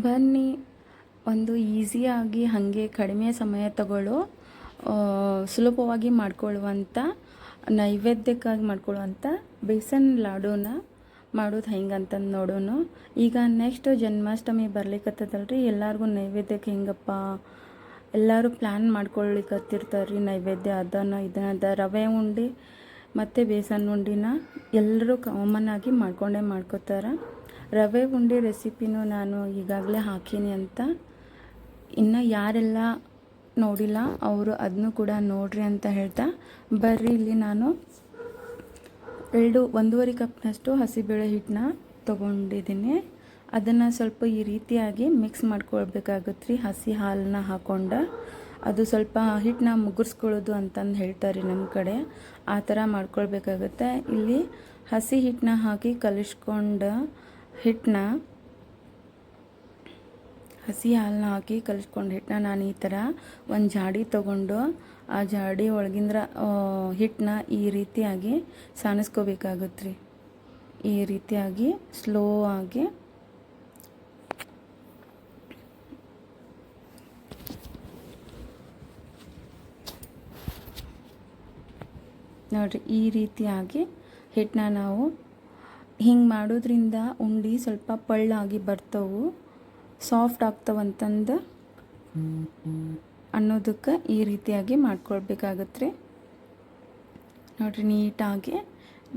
ಬನ್ನಿ ಒಂದು ಈಸಿಯಾಗಿ ಹಾಗೆ ಕಡಿಮೆ ಸಮಯ ತಗೊಳ್ಳೋ ಸುಲಭವಾಗಿ ಮಾಡ್ಕೊಳ್ಳುವಂಥ ನೈವೇದ್ಯಕ್ಕಾಗಿ ಮಾಡ್ಕೊಳ್ಳುವಂಥ ಬೇಸನ್ ಲಾಡೂನ ಮಾಡೋದು ಹೆಂಗಂತಂದು ನೋಡೋಣ. ಈಗ ನೆಕ್ಸ್ಟ್ ಜನ್ಮಾಷ್ಟಮಿ ಬರ್ಲಿಕ್ಕತ್ತದಲ್ರಿ, ಎಲ್ಲರಿಗೂ ನೈವೇದ್ಯಕ್ಕೆ ಹೆಂಗಪ್ಪ ಎಲ್ಲರೂ ಪ್ಲ್ಯಾನ್ ಮಾಡ್ಕೊಳ್ಲಿಕ್ಕತ್ತಿರ್ತಾರೆ ರೀ. ನೈವೇದ್ಯ ಇದನ್ನ ರವೆ ಉಂಡೆ ಮತ್ತು ಬೇಸನ್ ಉಂಡಿನ ಎಲ್ಲರೂ ಕಾಮನ್ ಆಗಿ ಮಾಡ್ಕೋತಾರೆ. ರವೆ ಉಂಡೆ ರೆಸಿಪಿನೂ ನಾನು ಈಗಾಗಲೇ ಹಾಕೀನಿ ಅಂತ, ಇನ್ನು ಯಾರೆಲ್ಲ ನೋಡಿಲ್ಲ ಅವರು ಅದನ್ನು ಕೂಡ ನೋಡ್ರಿ ಅಂತ ಹೇಳ್ತಾ, ಬರ್ರಿ ಇಲ್ಲಿ ನಾನು 1.5 ಕಪ್ನಷ್ಟು ಹಸಿಬೇಳೆ ಹಿಟ್ಟನ್ನ ತೊಗೊಂಡಿದ್ದೀನಿ. ಅದನ್ನು ಸ್ವಲ್ಪ ಈ ರೀತಿಯಾಗಿ ಮಿಕ್ಸ್ ಮಾಡ್ಕೊಳ್ಬೇಕಾಗತ್ತೆ ರೀ. ಹಸಿ ಹಾಲನ್ನ ಹಾಕ್ಕೊಂಡು ಅದು ಸ್ವಲ್ಪ ಹಿಟ್ಟನ್ನ ಮುಗುರ್ಸ್ಕೊಳ್ಳೋದು ಅಂತಂದು ಹೇಳ್ತಾರೆ ನಮ್ಮ ಕಡೆ, ಆ ಥರ ಮಾಡ್ಕೊಳ್ಬೇಕಾಗತ್ತೆ. ಇಲ್ಲಿ ಹಸಿ ಹಿಟ್ಟನ್ನ ಹಾಕಿ ಕಲಿಸ್ಕೊಂಡು ಹಸಿ ಹಾಲನ್ನ ಹಾಕಿ ಕಲಿಸ್ಕೊಂಡು ಹಿಟ್ಟನ್ನ ನಾನು ಈ ಥರ ಒಂದು ಜಾಡಿ ತೊಗೊಂಡು ಆ ಜಾಡಿ ಒಳಗಿಂದ ಹಿಟ್ಟನ್ನ ಈ ರೀತಿಯಾಗಿ ಸಾನಿಸ್ಕೋಬೇಕಾಗತ್ತೆ ರೀ. ಈ ರೀತಿಯಾಗಿ ಸ್ಲೋ ಆಗಿ ನೋಡಿರಿ, ಈ ರೀತಿಯಾಗಿ ಹಿಟ್ಟನ್ನ ನಾವು ಹಿಂಗೆ ಮಾಡೋದ್ರಿಂದ ಉಂಡೆ ಸ್ವಲ್ಪ ಪಳ್ಳಾಗಿ ಬರ್ತವೆ, ಸಾಫ್ಟ್ ಆಗ್ತವಂತಂದು ಅನ್ನೋದಕ್ಕೆ ಈ ರೀತಿಯಾಗಿ ಮಾಡ್ಕೊಳ್ಬೇಕಾಗತ್ತೆ ರೀ. ನೋಡಿರಿ, ನೀಟಾಗಿ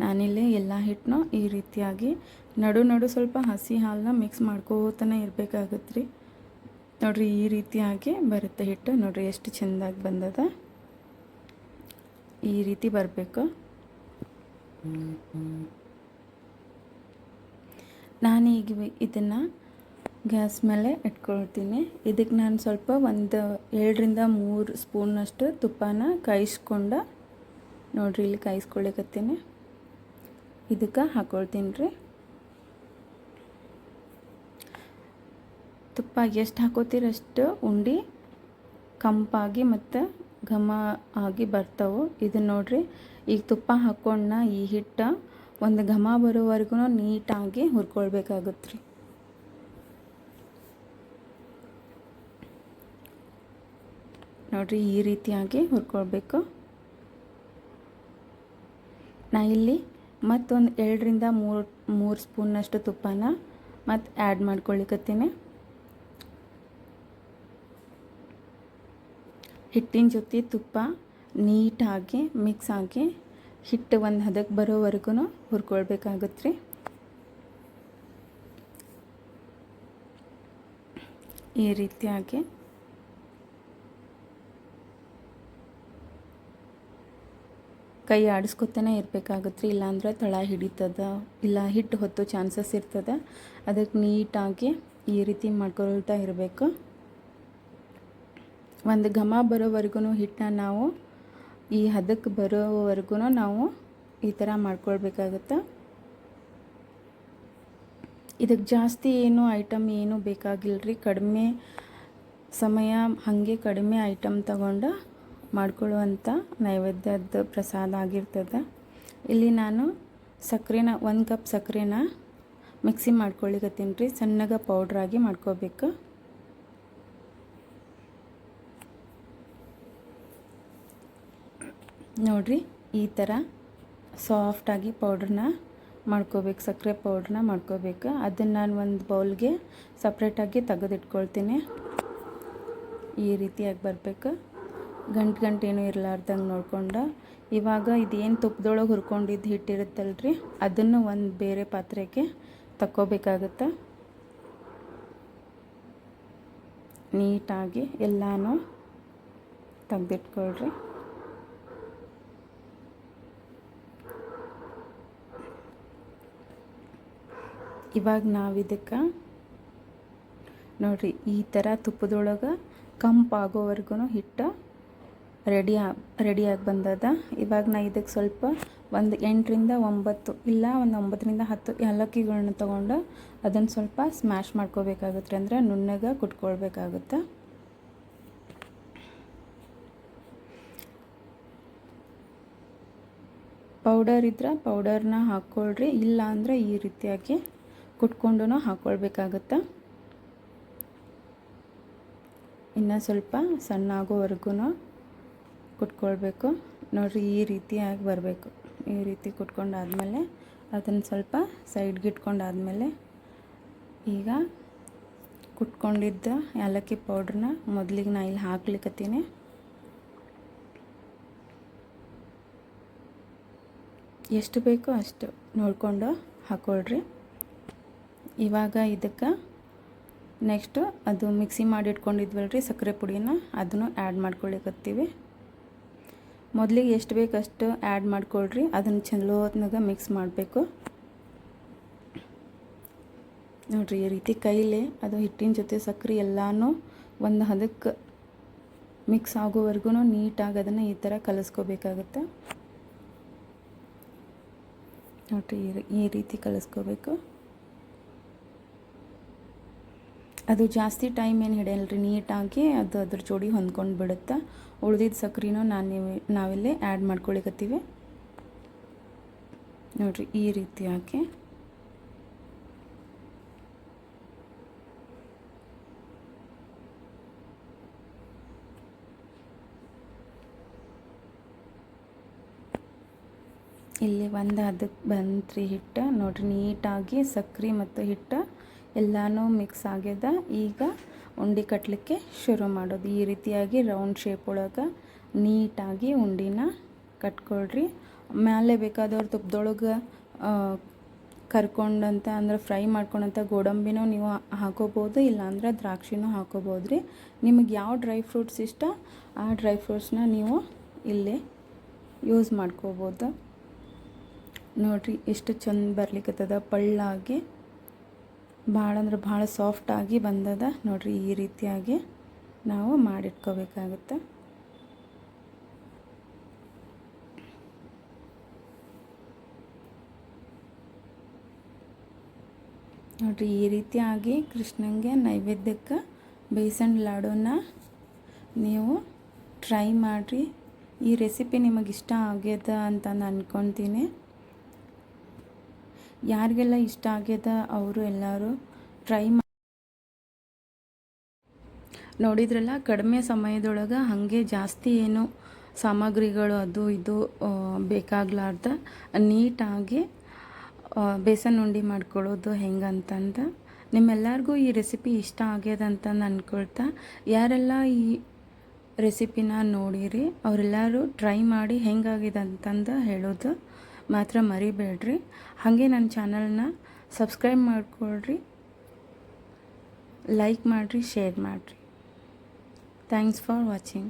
ನಾನಿಲ್ಲಿ ಎಲ್ಲ ಹಿಟ್ಟನ್ನು ಈ ರೀತಿಯಾಗಿ ನಡು ಸ್ವಲ್ಪ ಹಸಿ ಹಾಲನ್ನ ಮಿಕ್ಸ್ ಮಾಡ್ಕೋತಾನೆ ಇರಬೇಕಾಗತ್ತೆ ರೀ. ನೋಡಿರಿ, ಈ ರೀತಿಯಾಗಿ ಬರುತ್ತೆ ಹಿಟ್ಟು. ನೋಡಿರಿ ಎಷ್ಟು ಚೆಂದಾಗಿ ಬಂದದ, ಈ ರೀತಿ ಬರಬೇಕು. ನಾನೀಗ ಇದನ್ನು ಗ್ಯಾಸ್ ಮೇಲೆ ಇಟ್ಕೊಳ್ತೀನಿ. ಇದಕ್ಕೆ ನಾನು ಸ್ವಲ್ಪ 2-3 ಸ್ಪೂನಷ್ಟು ತುಪ್ಪನ ಕಾಯಿಸ್ಕೊಂಡು, ನೋಡಿರಿ ಇಲ್ಲಿ ಕಾಯಿಸ್ಕೊಳ್ಳಿಕತ್ತೀನಿ, ಇದಕ್ಕೆ ಹಾಕ್ಕೊಳ್ತೀನಿ ರೀ. ತುಪ್ಪ ಎಷ್ಟು ಹಾಕೋತೀರಷ್ಟು ಉಂಡೆ ಕಂಪಾಗಿ ಮತ್ತು ಘಮ ಆಗಿ ಬರ್ತಾವೆ. ಇದನ್ನು ನೋಡಿರಿ, ಈಗ ತುಪ್ಪ ಹಾಕ್ಕೊಂಡ ಈ ಹಿಟ್ಟು ಒಂದು ಘಮ ಬರೋವರೆಗೂ ನೀಟಾಗಿ ಹುರ್ಕೊಳ್ಬೇಕಾಗತ್ತೆ ರೀ. ನೋಡಿರಿ, ಈ ರೀತಿಯಾಗಿ ಹುರ್ಕೊಳ್ಬೇಕು. ನಾ ಇಲ್ಲಿ ಮತ್ತೊಂದು 2-3 ಸ್ಪೂನಷ್ಟು ತುಪ್ಪನ ಮತ್ತು ಆ್ಯಡ್ ಮಾಡ್ಕೊಳ್ಳಿಕತ್ತೀನಿ. ಹಿಟ್ಟಿನ ಜೊತೆ ತುಪ್ಪ ನೀಟಾಗಿ ಮಿಕ್ಸ್ ಆಗಿ ಹಿಟ್ಟು ಒಂದು ಹದಕ್ಕೆ ಬರೋವರೆಗೂ ಹುರ್ಕೊಳ್ಬೇಕಾಗತ್ತೆ ರೀ. ಈ ರೀತಿಯಾಗಿ ಕೈ ಆಡಿಸ್ಕೊತಾನೆ ಇರಬೇಕಾಗತ್ತೆ ರೀ, ಇಲ್ಲಾಂದ್ರೆ ತಳ ಹಿಡಿತದ, ಇಲ್ಲ ಹಿಟ್ಟು ಹೊತ್ತೋ ಚಾನ್ಸಸ್ ಇರ್ತದೆ. ಅದಕ್ಕೆ ನೀಟಾಗಿ ಈ ರೀತಿ ಮಾಡ್ಕೊಳ್ತಾ ಇರಬೇಕು. ಒಂದು ಘಮ ಬರೋವರೆಗೂ ಹಿಟ್ಟನ್ನ ನಾವು ಈ ಹದಕ್ಕೆ ಬರೋವರೆಗೂ ನಾವು ಈ ಥರ ಮಾಡ್ಕೊಳ್ಬೇಕಾಗತ್ತೆ. ಇದಕ್ಕೆ ಜಾಸ್ತಿ ಐಟಮ್ ಏನು ಬೇಕಾಗಿಲ್ಲ ರೀ. ಕಡಿಮೆ ಸಮಯ ಹಾಗೆ ಕಡಿಮೆ ಐಟಮ್ ತಗೊಂಡು ಮಾಡ್ಕೊಳ್ಳುವಂಥ ನೈವೇದ್ಯದ ಪ್ರಸಾದ ಆಗಿರ್ತದೆ. ಇಲ್ಲಿ ನಾನು ಸಕ್ಕರೆನ 1 ಕಪ್ ಸಕ್ಕರೆನ ಮಿಕ್ಸಿ ಮಾಡ್ಕೊಳ್ಳಿಕತ್ತೀನಿ ರೀ. ಸಣ್ಣಗೆ ಪೌಡ್ರಾಗಿ ಮಾಡ್ಕೋಬೇಕು. ನೋಡಿರಿ, ಈ ಥರ ಸಾಫ್ಟಾಗಿ ಪೌಡ್ರನ್ನ ಮಾಡ್ಕೋಬೇಕು, ಸಕ್ಕರೆ ಪೌಡ್ರನ್ನ ಮಾಡ್ಕೋಬೇಕು. ಅದನ್ನು ನಾನು ಒಂದು ಬೌಲ್ಗೆ ಸಪ್ರೇಟಾಗಿ ತೆಗೆದಿಟ್ಕೊಳ್ತೀನಿ. ಈ ರೀತಿಯಾಗಿ ಬರಬೇಕು. ಗಂಟು ಏನೂ ಇರಲಾರ್ದಂಗೆ ನೋಡ್ಕೊಂಡು, ಇವಾಗ ಇದೇನು ತುಪ್ಪದೊಳಗೆ ಹುರ್ಕೊಂಡಿದ್ದು ಹಿಟ್ಟಿರುತ್ತಲ್ರಿ, ಅದನ್ನು ಒಂದು ಬೇರೆ ಪಾತ್ರೆಗೆ ತಕ್ಕೋಬೇಕಾಗುತ್ತೆ. ನೀಟಾಗಿ ಎಲ್ಲನೂ ತೆಗೆದಿಟ್ಕೊಳ್ರಿ. ಇವಾಗ ನಾವು ಇದಕ್ಕೆ ನೋಡಿರಿ, ಈ ಥರ ತುಪ್ಪದೊಳಗೆ ಕಂಪಾಗೋವರೆಗೂ ಹಿಟ್ಟು ರೆಡಿಯಾಗಿ ಬಂದದ. ಇವಾಗ ನಾ ಇದಕ್ಕೆ ಸ್ವಲ್ಪ ಒಂದು 8-9 ಇಲ್ಲ ಒಂದು 9-10 ಏಲಕ್ಕಿಗಳನ್ನ ತೊಗೊಂಡು ಅದನ್ನು ಸ್ವಲ್ಪ ಸ್ಮ್ಯಾಶ್ ಮಾಡ್ಕೋಬೇಕಾಗುತ್ತೆ, ಅಂದರೆ ನುಣ್ಣಗೆ ಕುಟ್ಕೊಳ್ಬೇಕಾಗುತ್ತೆ. ಪೌಡರ್ ಇದ್ರೆ ಪೌಡರ್ನ ಹಾಕ್ಕೊಳ್ರಿ, ಇಲ್ಲ ಅಂದರೆ ಈ ರೀತಿಯಾಗಿ ಕುಟ್ಕೊಂಡು ಹಾಕ್ಕೊಳ್ಬೇಕಾಗತ್ತೆ. ಇನ್ನು ಸ್ವಲ್ಪ ಸಣ್ಣ ಆಗೋವರೆಗೂ ಕುಟ್ಕೊಳ್ಬೇಕು. ನೋಡಿರಿ ಈ ರೀತಿಯಾಗಿ ಬರಬೇಕು. ಈ ರೀತಿ ಕುಟ್ಕೊಂಡಾದಮೇಲೆ ಅದನ್ನು ಸ್ವಲ್ಪ ಸೈಡ್ಗೆ ಇಟ್ಕೊಂಡಾದಮೇಲೆ ಈಗ ಕುಟ್ಕೊಂಡಿದ್ದ ಏಲಕ್ಕಿ ಪೌಡ್ರನ್ನ ಮೊದಲಿಗೆ ನಾನು ಇಲ್ಲಿ ಹಾಕ್ಲಿಕ್ಕತ್ತೀನಿ. ಎಷ್ಟು ಬೇಕೋ ಅಷ್ಟು ನೋಡಿಕೊಂಡು ಹಾಕ್ಕೊಳ್ರಿ. ಇವಾಗ ಇದಕ್ಕೆ ನೆಕ್ಸ್ಟು ಅದು ಮಿಕ್ಸಿ ಮಾಡಿ ಇಟ್ಕೊಂಡಿದ್ವಲ್ರಿ ಸಕ್ಕರೆ ಪುಡಿನ, ಅದನ್ನು ಆ್ಯಡ್ ಮಾಡ್ಕೊಳ್ಳಿಕತ್ತೀವಿ. ಮೊದಲಿಗೆ ಎಷ್ಟು ಬೇಕು ಅಷ್ಟು ಆ್ಯಡ್ ಮಾಡ್ಕೊಳ್ರಿ. ಅದನ್ನು ಚಲೋ ಹೊತ್ನಾಗ ಮಿಕ್ಸ್ ಮಾಡಬೇಕು. ನೋಡಿರಿ ಈ ರೀತಿ ಕೈಲೇ ಅದು ಹಿಟ್ಟಿನ ಜೊತೆ ಸಕ್ಕರೆ ಎಲ್ಲನೂ ಒಂದು ಹದಕ್ಕೆ ಮಿಕ್ಸ್ ಆಗೋವರೆಗೂ ನೀಟಾಗಿ ಅದನ್ನು ಈ ಥರ ಕಲಿಸ್ಕೋಬೇಕಾಗುತ್ತೆ. ನೋಡಿರಿ ಈ ರೀತಿ ಕಲಿಸ್ಕೋಬೇಕು. ಅದು ಜಾಸ್ತಿ ಟೈಮ್ ಏನು ಹಿಡಿಯಲ್ರಿ, ನೀಟಾಗಿ ಅದು ಅದ್ರ ಜೋಡಿ ಹೊಂದ್ಕೊಂಡು ಬಿಡುತ್ತೆ. ಉಳಿದಿದ್ದ ಸಕ್ರೆನೂ ನಾವಿಲ್ಲಿ ಆ್ಯಡ್ ಮಾಡ್ಕೊಳಿಕತ್ತೀವಿ. ನೋಡಿರಿ ಈ ರೀತಿಯಾಗಿ ಇಲ್ಲಿ ಒಂದು ಅದಕ್ಕೆ ಬಂತ್ರಿ ಹಿಟ್ಟು. ನೋಡಿರಿ ನೀಟಾಗಿ ಸಕ್ರೆ ಮತ್ತು ಹಿಟ್ಟು ಎಲ್ಲನೂ ಮಿಕ್ಸ್ ಆಗ್ಯದ. ಈಗ ಉಂಡೆ ಕಟ್ಟಲಿಕ್ಕೆ ಶುರು ಮಾಡೋದು. ಈ ರೀತಿಯಾಗಿ ರೌಂಡ್ ಶೇಪ್ ಒಳಗೆ ನೀಟಾಗಿ ಉಂಡಿನ ಕಟ್ಕೊಳ್ರಿ. ಮೇಲೆ ಬೇಕಾದವ್ರು ತುಪ್ಪದೊಳಗೆ ಕರ್ಕೊಂಡಂತ ಅಂದ್ರೆ ಫ್ರೈ ಮಾಡ್ಕೊಂಡಂಥ ಗೋಡಂಬಿನೂ ನೀವು ಹಾಕೋಬೋದು, ಇಲ್ಲಾಂದ್ರೆ ದ್ರಾಕ್ಷಿನೂ ಹಾಕೋಬೋದು ರೀ. ನಿಮಗೆ ಯಾವ ಡ್ರೈ ಫ್ರೂಟ್ಸ್ ಇಷ್ಟ ಆ ಡ್ರೈ ಫ್ರೂಟ್ಸ್ನ ನೀವು ಇಲ್ಲಿ ಯೂಸ್ ಮಾಡ್ಕೋಬೋದು. ನೋಡಿರಿ ಎಷ್ಟು ಚಂದ ಬರ್ಲಿಕ್ಕತ್ತದ, ಪಳ್ಳಾಗಿ ಭಾಳ ಅಂದ್ರೆ ಭಾಳ ಸಾಫ್ಟಾಗಿ ಬಂದದ. ನೋಡಿರಿ ಈ ರೀತಿಯಾಗಿ ನಾವು ಮಾಡಿಟ್ಕೋಬೇಕಾಗುತ್ತೆ. ನೋಡಿರಿ ಈ ರೀತಿಯಾಗಿ ಕೃಷ್ಣಂಗೆ ನೈವೇದ್ಯಕ್ಕೆ ಬೇಸನ್ ಲಾಡೂನ ನೀವು ಟ್ರೈ ಮಾಡಿರಿ. ಈ ರೆಸಿಪಿ ನಿಮಗೆ ಇಷ್ಟ ಆಗ್ಯದ ಅಂತ ನಾನು ಅಂದ್ಕೊತೀನಿ. ಯಾರಿಗೆಲ್ಲ ಇಷ್ಟ ಆಗ್ಯದ ಅವರು ಎಲ್ಲರೂ ಟ್ರೈ ನೋಡಿದ್ರಲ್ಲ. ಕಡಿಮೆ ಸಮಯದೊಳಗೆ ಹಾಗೆ ಜಾಸ್ತಿ ಏನು ಸಾಮಗ್ರಿಗಳು ಅದು ಇದು ಬೇಕಾಗ್ಲಾರ್ದ ನೀಟಾಗಿ ಬೇಸನ್ ಉಂಡೆ ಮಾಡ್ಕೊಳ್ಳೋದು ಹೆಂಗಂತಂದು ನಿಮ್ಮೆಲ್ಲರಿಗೂ ಈ ರೆಸಿಪಿ ಇಷ್ಟ ಆಗ್ಯದ ಅಂತ ಅಂದ್ಕೊಳ್ತಾ, ಯಾರೆಲ್ಲ ಈ ರೆಸಿಪಿನ ನೋಡಿರಿ ಅವರೆಲ್ಲರೂ ಟ್ರೈ ಮಾಡಿ ಹೆಂಗಾಗಿದೆ ಅಂತಂದು ಹೇಳೋದು ಮಾತ್ರ ಮರಿಬೇಡ್ರಿ. ಹಾಗೆ ನನ್ನ ಚಾನಲ್ನ ಸಬ್ಸ್ಕ್ರೈಬ್ ಮಾಡ್ಕೊಳ್ರಿ, ಲೈಕ್ ಮಾಡಿರಿ, ಶೇರ್ ಮಾಡಿರಿ. Thanks for watching.